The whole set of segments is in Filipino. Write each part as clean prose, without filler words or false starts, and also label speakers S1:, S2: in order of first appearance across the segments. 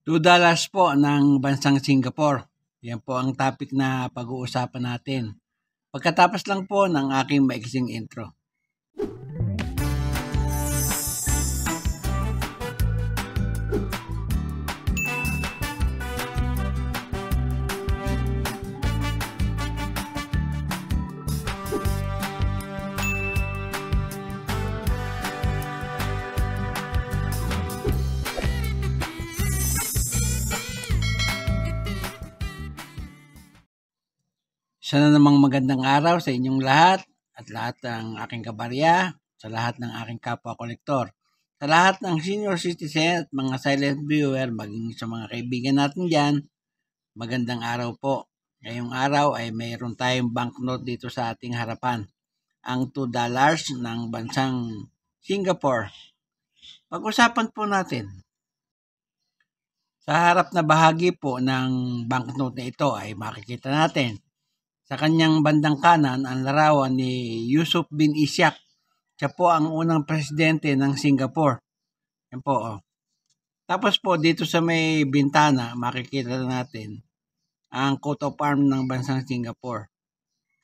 S1: $2 po ng bansang Singapore. Yan po ang topic na pag-uusapan natin. Pagkatapos lang po ng aking maiksing intro. Sana namang magandang araw sa inyong lahat at lahat ng aking kabarya, sa lahat ng aking kapwa-kolektor, sa lahat ng senior citizen at mga silent viewer, maging sa mga kaibigan natin dyan, magandang araw po. Ngayong araw ay mayroon tayong banknote dito sa ating harapan, ang $2 ng bansang Singapore. Pag-usapan po natin. Sa harap na bahagi po ng banknote na ito ay makikita natin sa kanyang bandang kanan ang larawan ni Yusof bin Ishak. Siya po ang unang presidente ng Singapore. Yan po. Tapos po dito sa may bintana makikita natin ang coat of arms ng bansang Singapore.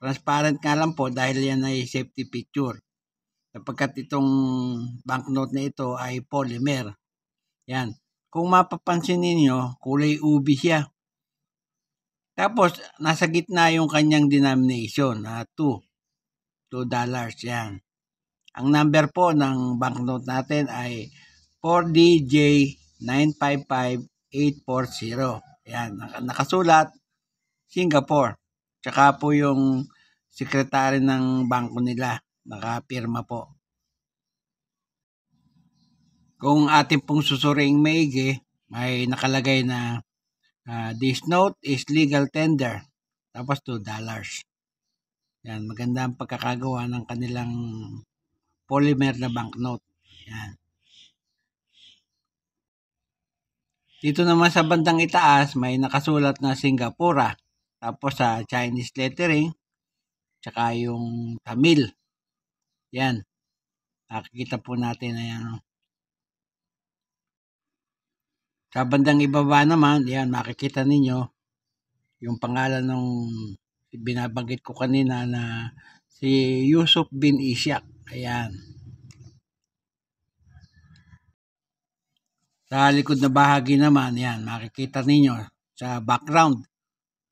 S1: Transparent nga lang po dahil yan ay safety picture. Sapagkat itong banknote na ito ay polymer. Yan. Kung mapapansin ninyo, kulay ubi siya. Tapos, nasa gitna yung kanyang denomination na $2. Yan. Ang number po ng banknote natin ay 4DJ955840. Yan. Nakasulat, Singapore. Tsaka po yung sekretary ng bangko nila. Nakapirma po. Kung ating pong susuring maigi, may nakalagay na this note is legal tender. Tapos $2. Yan, maganda ang pagkakagawa ng kanilang polymer na banknote. Yan. Dito naman sa bandang itaas, may nakasulat na Singapura. Tapos sa Chinese lettering, tsaka yung Tamil. Yan. Nakikita po natin na yan. Sa bandang ibaba naman, yan, makikita ninyo yung pangalan ng binabanggit ko kanina na si Yusof bin Ishak. Ayan. Sa likod na bahagi naman, yan, makikita ninyo sa background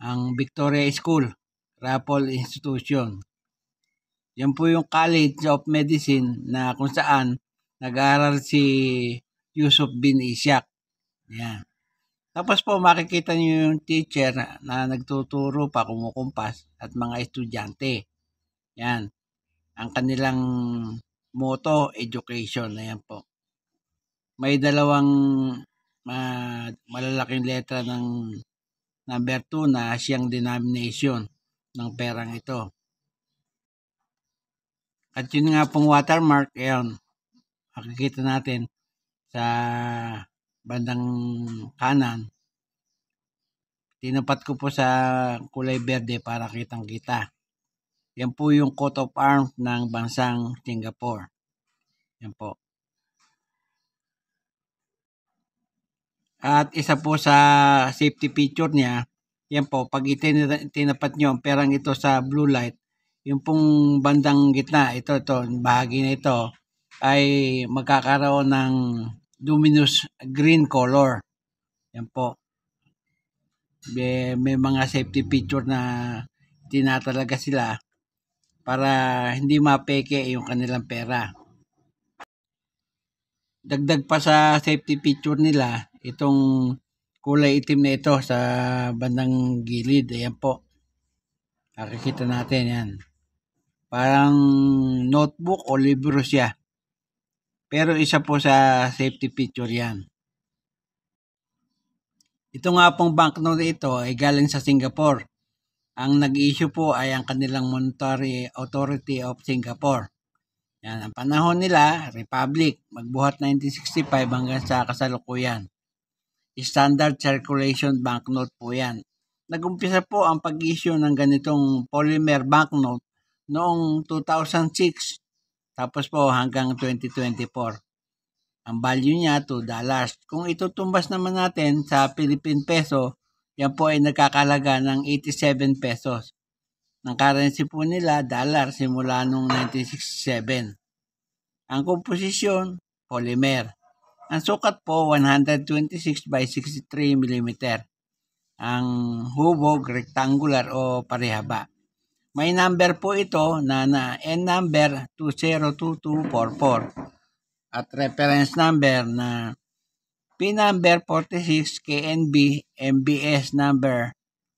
S1: ang Victoria School, Raffles Institution. Yan po yung College of Medicine na kung saan nag-aaral si Yusof bin Ishak. Yan. Tapos po makikita niyo yung teacher na nagtuturo pa, kumukumpas at mga estudyante. Yan. Ang kanilang motto, education. Ayan po. May dalawang malalaking letra ng number 2 na siyang denomination ng perang ito. At yun nga pong watermark, ayan, makikita natin sa bandang kanan. Tinapat ko po sa kulay berde para kitang-kita. Yan po yung coat of arms ng bansang Singapore. Yan po. At isa po sa safety feature niya, yan po, pag tinapat nyo ang perang ito sa blue light, yung pong bandang gitna, ito, bahagi na ito, ay magkakaroon ng luminous green color. Yan po. May mga safety feature na tinatalaga sila para hindi mapeke yung kanilang pera. Dagdag pa sa safety feature nila, itong kulay itim na ito sa bandang gilid. Ayan po. Nakikita natin yan. Parang notebook o libro siya. Pero isa po sa safety feature yan. Ito nga pong banknote ito ay galing sa Singapore. Ang nag-issue po ay ang kanilang Monetary Authority of Singapore. Yan, ang panahon nila, Republic, magbuhat 1965 hanggang sa kasalukuyan. Standard circulation banknote po yan. Nag-umpisa po ang pag-issue ng ganitong polymer banknote noong 2006, tapos po hanggang 2024. Ang value niya, $2. Kung itutumbas naman natin sa Philippine Peso, yan po ay nagkakalaga ng 87 pesos. Ang currency po nila, dollar, simula noong 1967. Ang komposisyon, polymer. Ang sukat po, 126 by 63 mm. Ang hubog, rectangular o parehaba. May number po ito na N number 202244 at reference number na P number 46 KNB MBS number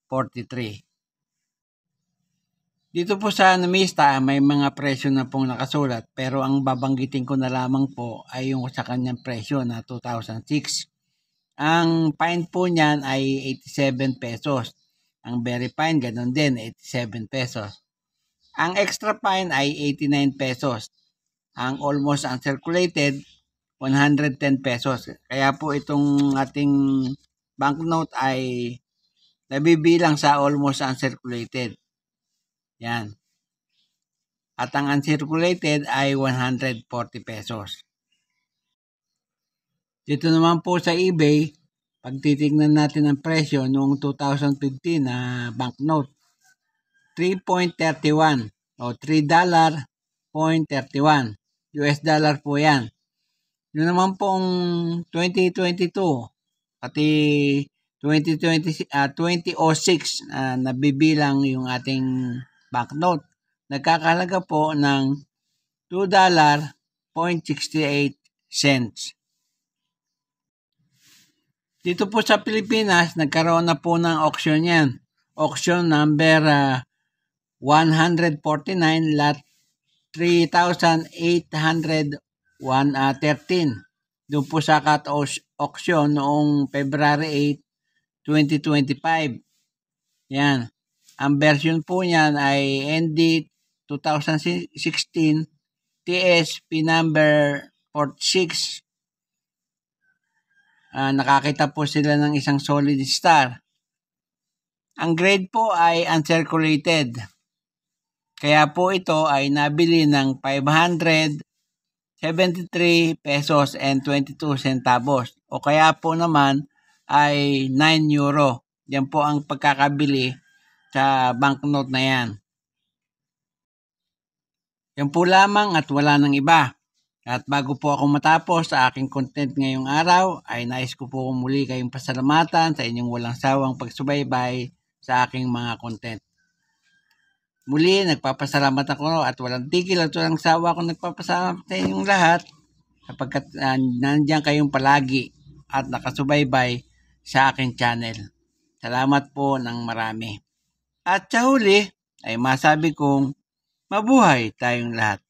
S1: 43. Dito po sa Numista may mga presyo na pong nakasulat pero ang babanggitin ko na lamang po ay yung sa kanyang presyo na 2006. Ang fine po niyan ay 87 pesos. Ang very fine ganun din, 87 pesos. Ang extra fine ay 89 pesos. Ang almost uncirculated, 110 pesos. Kaya po itong ating banknote ay nabibilang sa almost uncirculated. Yan. At ang uncirculated ay 140 pesos. Dito naman po sa eBay, pag titignan natin ang presyo noong 2015 na banknote, 3.31 o $3.31. US dollar po yan. Yun naman pong 2022, pati 2006 nabibilang yung ating banknote. Nagkakahalaga po ng $2.68. Dito po sa Pilipinas, nagkaroon na po ng auction yan. Auction number 149 lot 3,813. Doon po sa cut auction noong February 8, 2025. Yan. Ang version po niyan ay ND 2016 TSP number 46. Nakakita po sila ng isang solid star. Ang grade po ay uncirculated. Kaya po ito ay nabili ng 573 pesos and 22 centavos. O kaya po naman ay 9 euro. Yan po ang pagkakabili sa banknote na yan. Yan po lamang at wala nang iba. At bago po ako matapos sa aking content ngayong araw, ay nais ko po muli kayong pasalamatan sa inyong walang sawang pagsubaybay sa aking mga content. Muli, nagpapasalamat ako at walang tigil at walang sawa akong nagpapasalamat sa inyong lahat sapagkat nandiyan kayong palagi at nakasubaybay sa aking channel. Salamat po ng marami. At sa huli, ay masabi kong mabuhay tayong lahat.